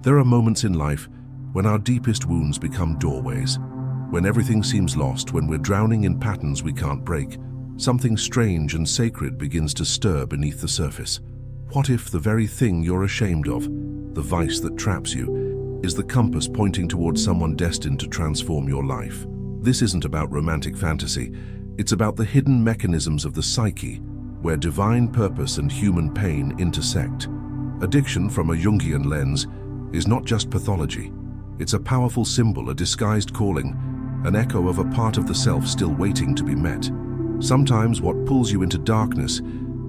There are moments in life when our deepest wounds become doorways, when everything seems lost, when we're drowning in patterns we can't break. Something strange and sacred begins to stir beneath the surface. What if the very thing you're ashamed of, the vice that traps you, is the compass pointing towards someone destined to transform your life? This isn't about romantic fantasy. It's about the hidden mechanisms of the psyche, where divine purpose and human pain intersect. Addiction, from a Jungian lens, is not just pathology. It's a powerful symbol, a disguised calling, an echo of a part of the self still waiting to be met. Sometimes what pulls you into darkness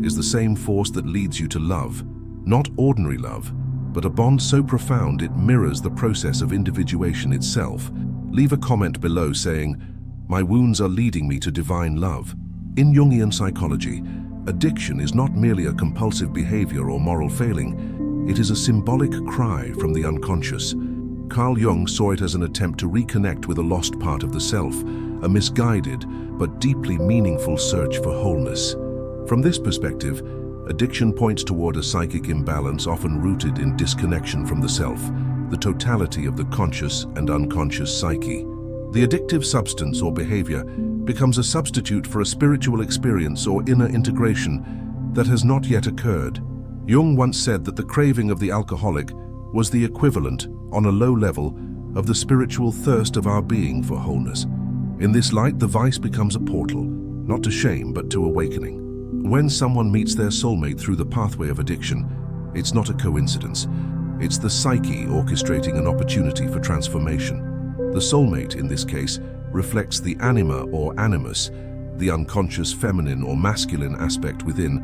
is the same force that leads you to love. Not ordinary love, but a bond so profound it mirrors the process of individuation itself. Leave a comment below saying, "My wounds are leading me to divine love." In Jungian psychology, addiction is not merely a compulsive behavior or moral failing. It is a symbolic cry from the unconscious. Carl Jung saw it as an attempt to reconnect with a lost part of the self, a misguided but deeply meaningful search for wholeness. From this perspective, addiction points toward a psychic imbalance often rooted in disconnection from the self, the totality of the conscious and unconscious psyche. The addictive substance or behavior becomes a substitute for a spiritual experience or inner integration that has not yet occurred. Jung once said that the craving of the alcoholic was the equivalent, on a low level, of the spiritual thirst of our being for wholeness. In this light, the vice becomes a portal, not to shame but to awakening. When someone meets their soulmate through the pathway of addiction, it's not a coincidence. It's the psyche orchestrating an opportunity for transformation. The soulmate, in this case, reflects the anima or animus, the unconscious feminine or masculine aspect within,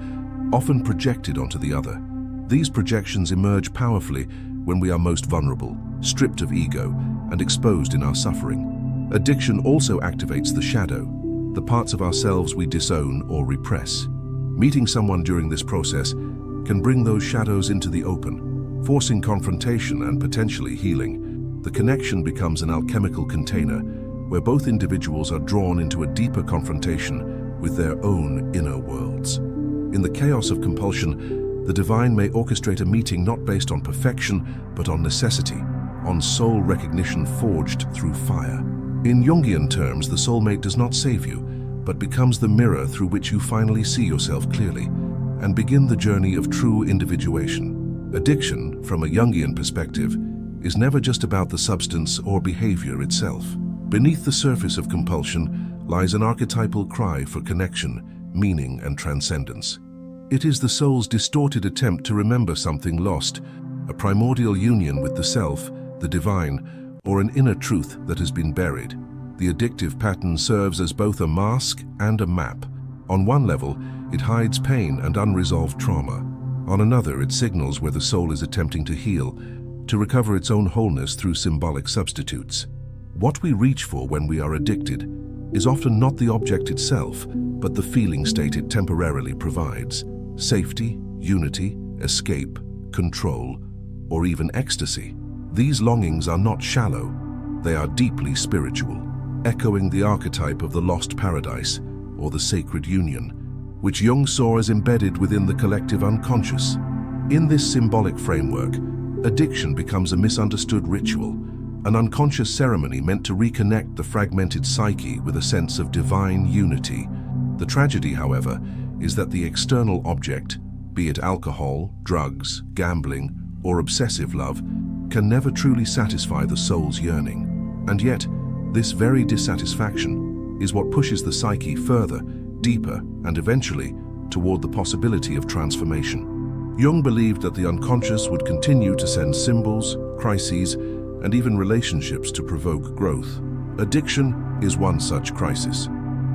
often projected onto the other. These projections emerge powerfully when we are most vulnerable, stripped of ego, and exposed in our suffering. Addiction also activates the shadow, the parts of ourselves we disown or repress. Meeting someone during this process can bring those shadows into the open, forcing confrontation and potentially healing. The connection becomes an alchemical container where both individuals are drawn into a deeper confrontation with their own inner worlds. In the chaos of compulsion, the divine may orchestrate a meeting not based on perfection, but on necessity, on soul recognition forged through fire. In Jungian terms, the soulmate does not save you, but becomes the mirror through which you finally see yourself clearly and begin the journey of true individuation. Addiction, from a Jungian perspective, is never just about the substance or behavior itself. Beneath the surface of compulsion lies an archetypal cry for connection, meaning, and transcendence. It is the soul's distorted attempt to remember something lost, a primordial union with the self, the divine, or an inner truth that has been buried. The addictive pattern serves as both a mask and a map. On one level, it hides pain and unresolved trauma. On another, it signals where the soul is attempting to heal, to recover its own wholeness through symbolic substitutes. What we reach for when we are addicted is often not the object itself, but the feeling state it temporarily provides. Safety, unity, escape, control, or even ecstasy. These longings are not shallow, they are deeply spiritual, echoing the archetype of the lost paradise, or the sacred union, which Jung saw as embedded within the collective unconscious. In this symbolic framework, addiction becomes a misunderstood ritual, an unconscious ceremony meant to reconnect the fragmented psyche with a sense of divine unity. The tragedy, however, is that the external object, be it alcohol, drugs, gambling, or obsessive love, can never truly satisfy the soul's yearning. And yet, this very dissatisfaction is what pushes the psyche further, deeper, and eventually toward the possibility of transformation. Jung believed that the unconscious would continue to send symbols, crises, and even relationships to provoke growth. Addiction is one such crisis,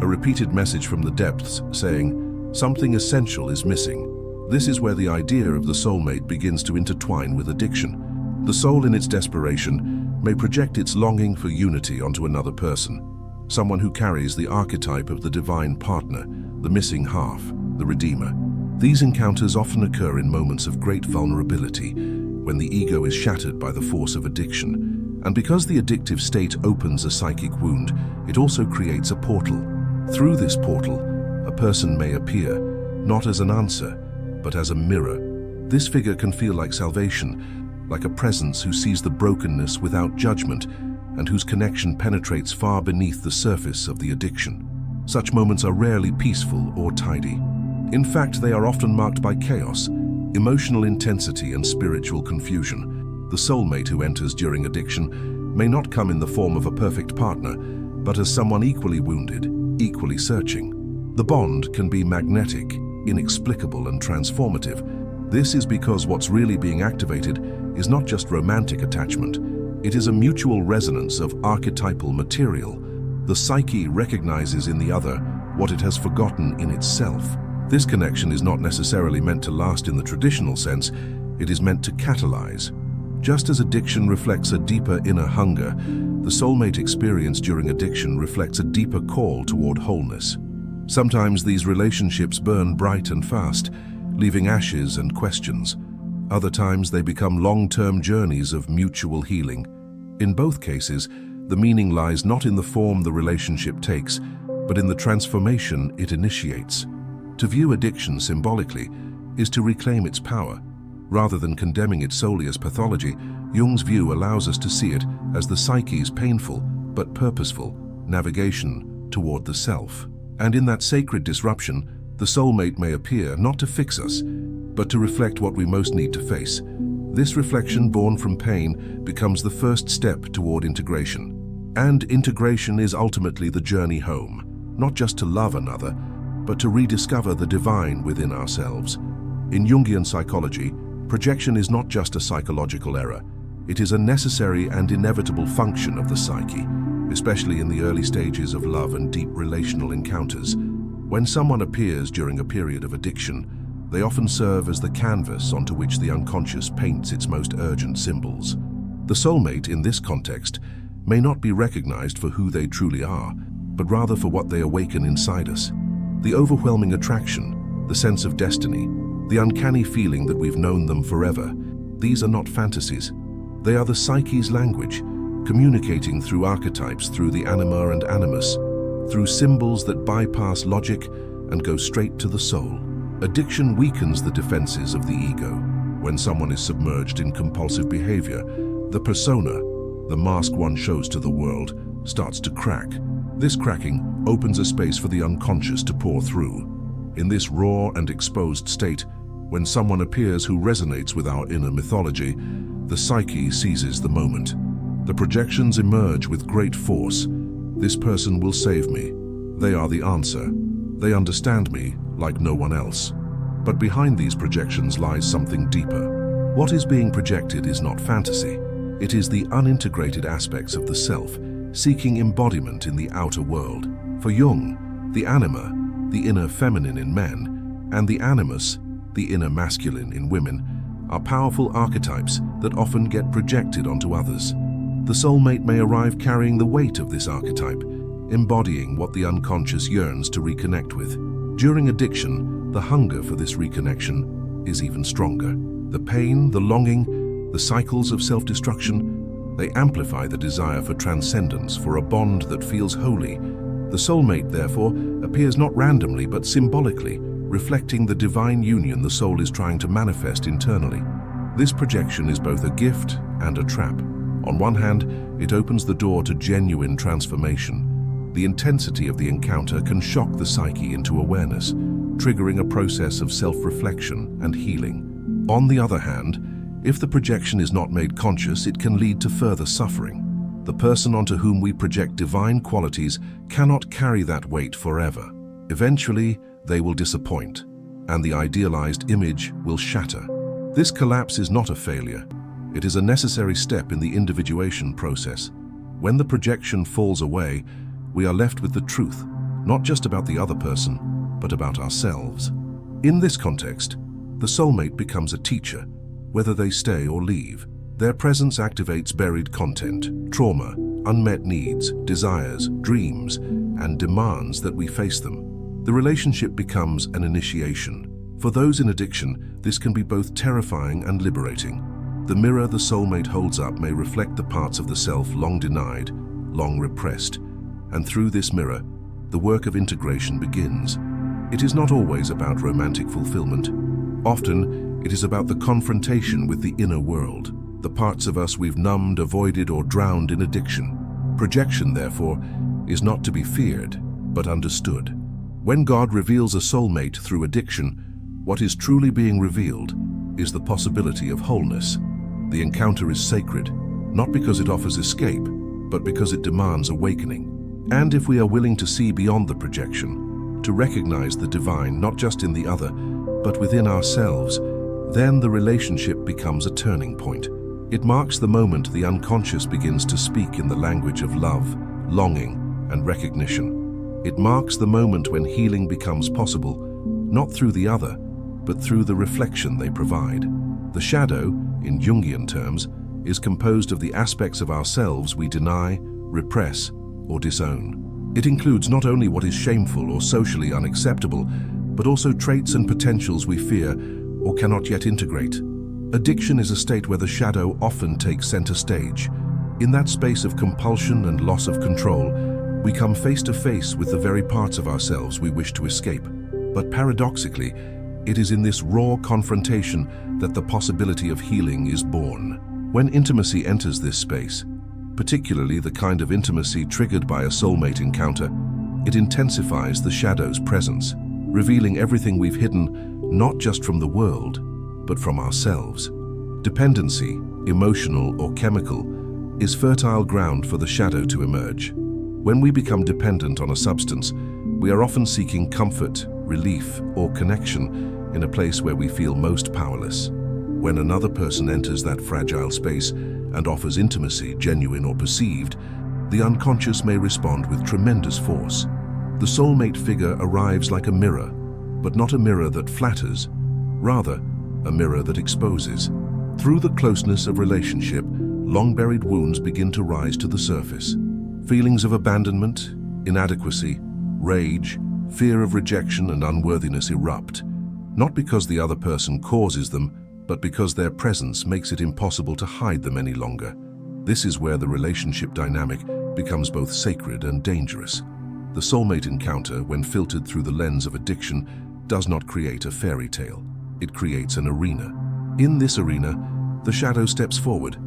a repeated message from the depths saying, something essential is missing. This is where the idea of the soulmate begins to intertwine with addiction. The soul, in its desperation, may project its longing for unity onto another person, someone who carries the archetype of the divine partner, the missing half, the redeemer. These encounters often occur in moments of great vulnerability, when the ego is shattered by the force of addiction. And because the addictive state opens a psychic wound, it also creates a portal. Through this portal, a person may appear, not as an answer, but as a mirror. This figure can feel like salvation, like a presence who sees the brokenness without judgment and whose connection penetrates far beneath the surface of the addiction. Such moments are rarely peaceful or tidy. In fact, they are often marked by chaos, emotional intensity, and spiritual confusion. The soulmate who enters during addiction may not come in the form of a perfect partner, but as someone equally wounded, equally searching. The bond can be magnetic, inexplicable, and transformative. This is because what's really being activated is not just romantic attachment. It is a mutual resonance of archetypal material. The psyche recognizes in the other what it has forgotten in itself. This connection is not necessarily meant to last in the traditional sense. It is meant to catalyze. Just as addiction reflects a deeper inner hunger, the soulmate experience during addiction reflects a deeper call toward wholeness. Sometimes these relationships burn bright and fast, leaving ashes and questions. Other times they become long-term journeys of mutual healing. In both cases, the meaning lies not in the form the relationship takes, but in the transformation it initiates. To view addiction symbolically is to reclaim its power. Rather than condemning it solely as pathology, Jung's view allows us to see it as the psyche's painful but purposeful navigation toward the self. And in that sacred disruption, the soulmate may appear not to fix us, but to reflect what we most need to face. This reflection, born from pain, becomes the first step toward integration. And integration is ultimately the journey home, not just to love another, but to rediscover the divine within ourselves. In Jungian psychology, projection is not just a psychological error. It is a necessary and inevitable function of the psyche, especially in the early stages of love and deep relational encounters. When someone appears during a period of addiction, they often serve as the canvas onto which the unconscious paints its most urgent symbols. The soulmate, in this context, may not be recognized for who they truly are, but rather for what they awaken inside us. The overwhelming attraction, the sense of destiny, the uncanny feeling that we've known them forever, these are not fantasies. They are the psyche's language, communicating through archetypes, through the anima and animus, through symbols that bypass logic and go straight to the soul. Addiction weakens the defenses of the ego. When someone is submerged in compulsive behavior, the persona, the mask one shows to the world, starts to crack. This cracking opens a space for the unconscious to pour through. In this raw and exposed state, when someone appears who resonates with our inner mythology, the psyche seizes the moment. The projections emerge with great force. This person will save me. They are the answer. They understand me like no one else. But behind these projections lies something deeper. What is being projected is not fantasy. It is the unintegrated aspects of the self, seeking embodiment in the outer world. For Jung, the anima, the inner feminine in men, and the animus, the inner masculine in women, are powerful archetypes that often get projected onto others. The soulmate may arrive carrying the weight of this archetype, embodying what the unconscious yearns to reconnect with. During addiction, the hunger for this reconnection is even stronger. The pain, the longing, the cycles of self-destruction, they amplify the desire for transcendence, for a bond that feels holy. The soulmate, therefore, appears not randomly but symbolically, reflecting the divine union the soul is trying to manifest internally. This projection is both a gift and a trap. On one hand, it opens the door to genuine transformation. The intensity of the encounter can shock the psyche into awareness, triggering a process of self-reflection and healing. On the other hand, if the projection is not made conscious, it can lead to further suffering. The person onto whom we project divine qualities cannot carry that weight forever. Eventually, they will disappoint, and the idealized image will shatter. This collapse is not a failure. It is a necessary step in the individuation process. When the projection falls away, we are left with the truth, not just about the other person, but about ourselves. In this context, the soulmate becomes a teacher, whether they stay or leave. Their presence activates buried content, trauma, unmet needs, desires, dreams, and demands that we face them. The relationship becomes an initiation. For those in addiction, this can be both terrifying and liberating. The mirror the soulmate holds up may reflect the parts of the self long denied, long repressed, and through this mirror, the work of integration begins. It is not always about romantic fulfillment. Often, it is about the confrontation with the inner world. the parts of us we've numbed, avoided, or drowned in addiction. Projection, therefore, is not to be feared, but understood. When God reveals a soulmate through addiction, what is truly being revealed is the possibility of wholeness. The encounter is sacred, not because it offers escape, but because it demands awakening. And if we are willing to see beyond the projection, to recognize the divine not just in the other, but within ourselves, then the relationship becomes a turning point. It marks the moment the unconscious begins to speak in the language of love, longing, and recognition. It marks the moment when healing becomes possible, not through the other, but through the reflection they provide. The shadow, in Jungian terms, is composed of the aspects of ourselves we deny, repress, or disown. It includes not only what is shameful or socially unacceptable, but also traits and potentials we fear or cannot yet integrate. Addiction is a state where the shadow often takes center stage. In that space of compulsion and loss of control, we come face to face with the very parts of ourselves we wish to escape. But paradoxically, it is in this raw confrontation that the possibility of healing is born. When intimacy enters this space, particularly the kind of intimacy triggered by a soulmate encounter, it intensifies the shadow's presence, revealing everything we've hidden not just from the world, but from ourselves. Dependency, emotional or chemical, is fertile ground for the shadow to emerge. When we become dependent on a substance, we are often seeking comfort, relief, or connection in a place where we feel most powerless. When another person enters that fragile space and offers intimacy, genuine or perceived, the unconscious may respond with tremendous force. The soulmate figure arrives like a mirror, but not a mirror that flatters, rather, a mirror that exposes. Through the closeness of relationship, long-buried wounds begin to rise to the surface. Feelings of abandonment, inadequacy, rage, fear of rejection and unworthiness erupt, not because the other person causes them, but because their presence makes it impossible to hide them any longer. This is where the relationship dynamic becomes both sacred and dangerous. The soulmate encounter, when filtered through the lens of addiction, does not create a fairy tale. It creates an arena. In this arena, the shadow steps forward,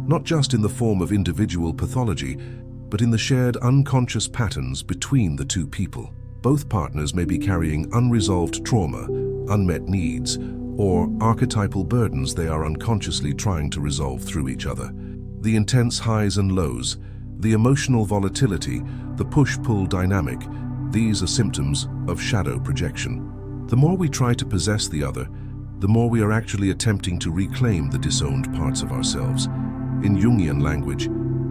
not just in the form of individual pathology, but in the shared unconscious patterns between the two people. Both partners may be carrying unresolved trauma, unmet needs, or archetypal burdens they are unconsciously trying to resolve through each other. The intense highs and lows, the emotional volatility, the push-pull dynamic, these are symptoms of shadow projection. The more we try to possess the other, the more we are actually attempting to reclaim the disowned parts of ourselves. In Jungian language,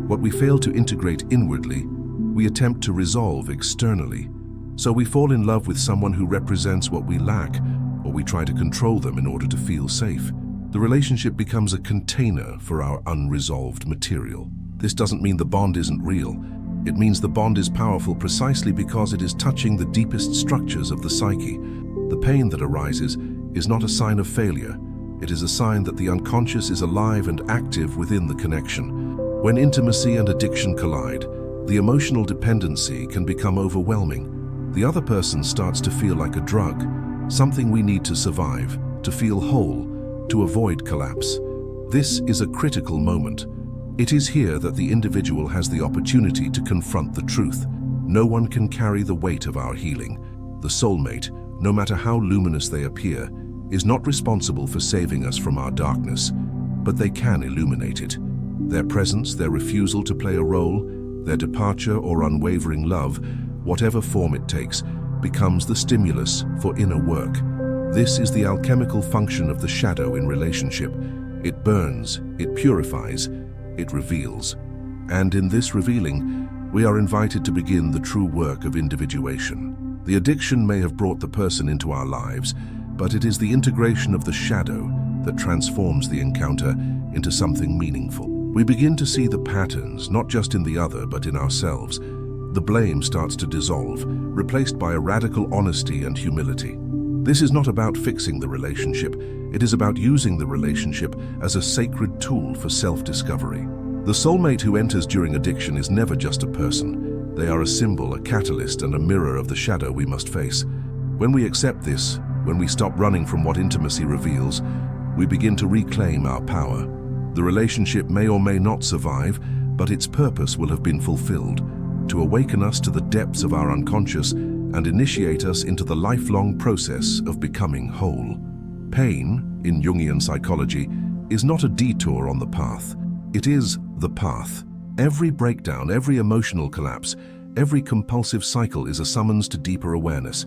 what we fail to integrate inwardly, we attempt to resolve externally. So we fall in love with someone who represents what we lack, or we try to control them in order to feel safe. The relationship becomes a container for our unresolved material. This doesn't mean the bond isn't real. It means the bond is powerful precisely because it is touching the deepest structures of the psyche. The pain that arises is not a sign of failure. It is a sign that the unconscious is alive and active within the connection. When intimacy and addiction collide, the emotional dependency can become overwhelming. The other person starts to feel like a drug, something we need to survive, to feel whole, to avoid collapse. This is a critical moment. It is here that the individual has the opportunity to confront the truth. No one can carry the weight of our healing. The soulmate, no matter how luminous they appear, is not responsible for saving us from our darkness, but they can illuminate it. Their presence, their refusal to play a role, their departure or unwavering love, whatever form it takes, becomes the stimulus for inner work. This is the alchemical function of the shadow in relationship. It burns, it purifies, it reveals. And in this revealing, we are invited to begin the true work of individuation. The addiction may have brought the person into our lives, but it is the integration of the shadow that transforms the encounter into something meaningful. We begin to see the patterns, not just in the other, but in ourselves. The blame starts to dissolve, replaced by a radical honesty and humility. This is not about fixing the relationship. It is about using the relationship as a sacred tool for self-discovery. The soulmate who enters during addiction is never just a person. They are a symbol, a catalyst, and a mirror of the shadow we must face. When we accept this, when we stop running from what intimacy reveals, we begin to reclaim our power. The relationship may or may not survive, but its purpose will have been fulfilled, to awaken us to the depths of our unconscious and initiate us into the lifelong process of becoming whole. Pain, in Jungian psychology, is not a detour on the path. It is the path. Every breakdown, every emotional collapse, every compulsive cycle is a summons to deeper awareness.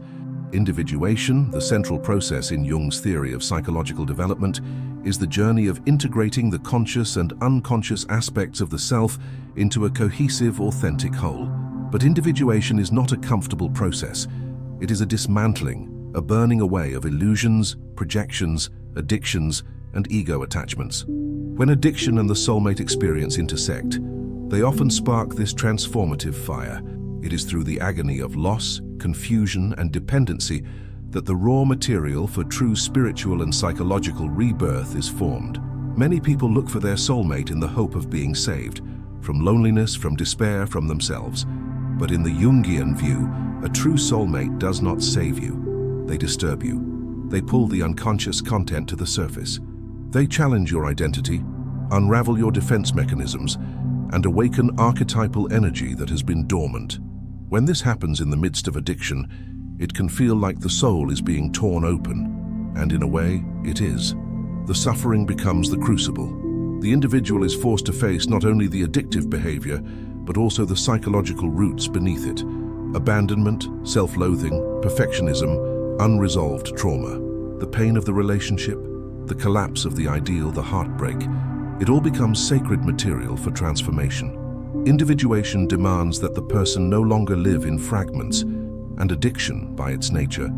Individuation, the central process in Jung's theory of psychological development, is the journey of integrating the conscious and unconscious aspects of the self into a cohesive, authentic whole. But individuation is not a comfortable process. It is a dismantling, a burning away of illusions, projections, addictions, and ego attachments. When addiction and the soulmate experience intersect, they often spark this transformative fire. It is through the agony of loss, confusion, and dependency that the raw material for true spiritual and psychological rebirth is formed. Many people look for their soulmate in the hope of being saved, from loneliness, from despair, from themselves. But in the Jungian view, a true soulmate does not save you. They disturb you. They pull the unconscious content to the surface. They challenge your identity, unravel your defense mechanisms, and awaken archetypal energy that has been dormant. When this happens in the midst of addiction, it can feel like the soul is being torn open, and in a way, it is. The suffering becomes the crucible. The individual is forced to face not only the addictive behavior, but also the psychological roots beneath it. Abandonment, self-loathing, perfectionism, unresolved trauma. The pain of the relationship, the collapse of the ideal, the heartbreak. It all becomes sacred material for transformation. Individuation demands that the person no longer live in fragments, and addiction, by its nature,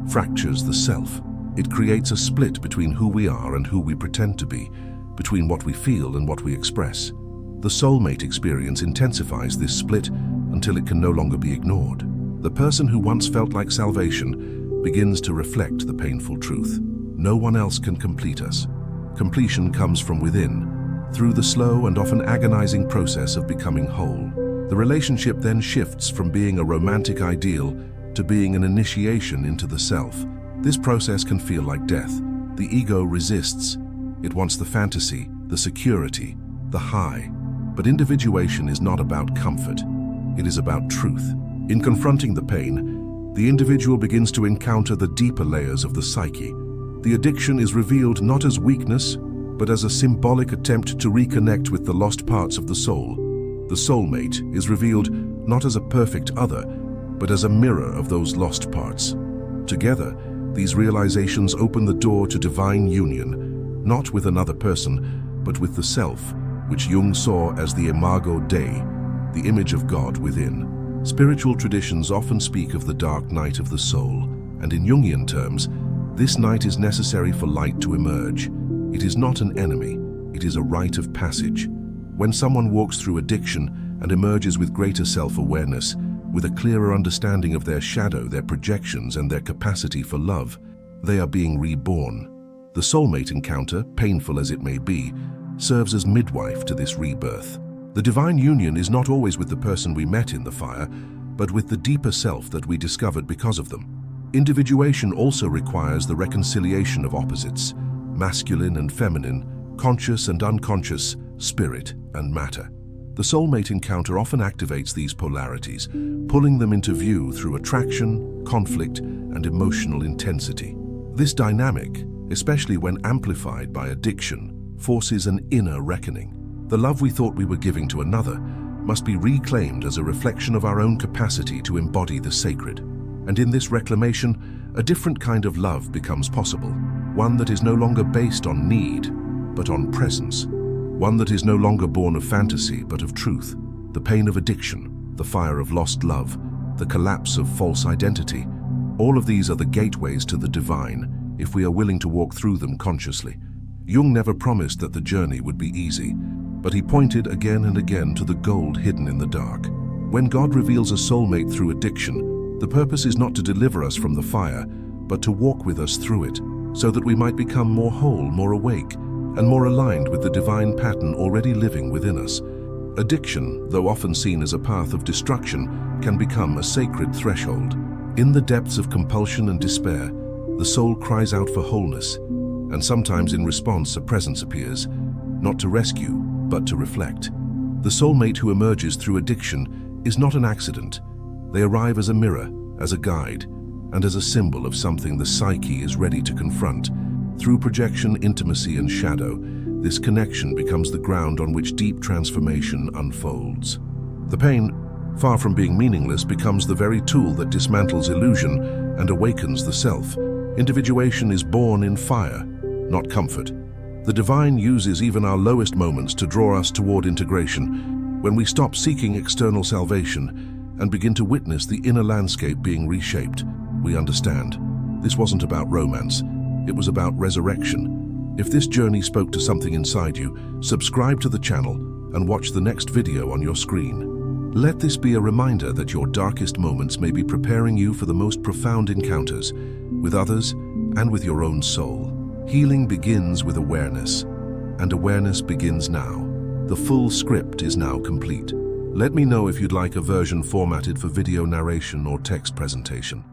fractures the self. It creates a split between who we are and who we pretend to be, between what we feel and what we express. The soulmate experience intensifies this split until it can no longer be ignored. The person who once felt like salvation begins to reflect the painful truth. No one else can complete us. Completion comes from within, through the slow and often agonizing process of becoming whole. The relationship then shifts from being a romantic ideal to being an initiation into the self. This process can feel like death. The ego resists. It wants the fantasy, the security, the high. But individuation is not about comfort. It is about truth. In confronting the pain, the individual begins to encounter the deeper layers of the psyche. The addiction is revealed not as weakness, but as a symbolic attempt to reconnect with the lost parts of the soul. The soulmate is revealed not as a perfect other, but as a mirror of those lost parts. Together, these realizations open the door to divine union, not with another person, but with the self, which Jung saw as the imago Dei, the image of God within. Spiritual traditions often speak of the dark night of the soul, and in Jungian terms, this night is necessary for light to emerge. It is not an enemy, it is a rite of passage. When someone walks through addiction and emerges with greater self-awareness, with a clearer understanding of their shadow, their projections, and their capacity for love, they are being reborn. The soulmate encounter, painful as it may be, serves as midwife to this rebirth. The divine union is not always with the person we met in the fire, but with the deeper self that we discovered because of them. Individuation also requires the reconciliation of opposites, masculine and feminine, conscious and unconscious, spirit and matter. The soulmate encounter often activates these polarities, pulling them into view through attraction, conflict, and emotional intensity. This dynamic, especially when amplified by addiction, forces an inner reckoning. The love we thought we were giving to another must be reclaimed as a reflection of our own capacity to embody the sacred. And in this reclamation, a different kind of love becomes possible, one that is no longer based on need, but on presence. One that is no longer born of fantasy, but of truth. The pain of addiction, the fire of lost love, the collapse of false identity. All of these are the gateways to the divine, if we are willing to walk through them consciously. Jung never promised that the journey would be easy, but he pointed again and again to the gold hidden in the dark. When God reveals a soulmate through addiction, the purpose is not to deliver us from the fire, but to walk with us through it, so that we might become more whole, more awake, and more aligned with the divine pattern already living within us. Addiction, though often seen as a path of destruction, can become a sacred threshold. In the depths of compulsion and despair, the soul cries out for wholeness, and sometimes in response a presence appears. not to rescue, but to reflect. The soulmate who emerges through addiction is not an accident. They arrive as a mirror, as a guide, and as a symbol of something the psyche is ready to confront. Through projection, intimacy, and shadow, this connection becomes the ground on which deep transformation unfolds. The pain, far from being meaningless, becomes the very tool that dismantles illusion and awakens the self. Individuation is born in fire, not comfort. The divine uses even our lowest moments to draw us toward integration. When we stop seeking external salvation and begin to witness the inner landscape being reshaped, we understand. This wasn't about romance, it was about resurrection. If this journey spoke to something inside you, subscribe to the channel and watch the next video on your screen. Let this be a reminder that your darkest moments may be preparing you for the most profound encounters with others and with your own soul. Healing begins with awareness, and awareness begins now. The full script is now complete. Let me know if you'd like a version formatted for video narration or text presentation.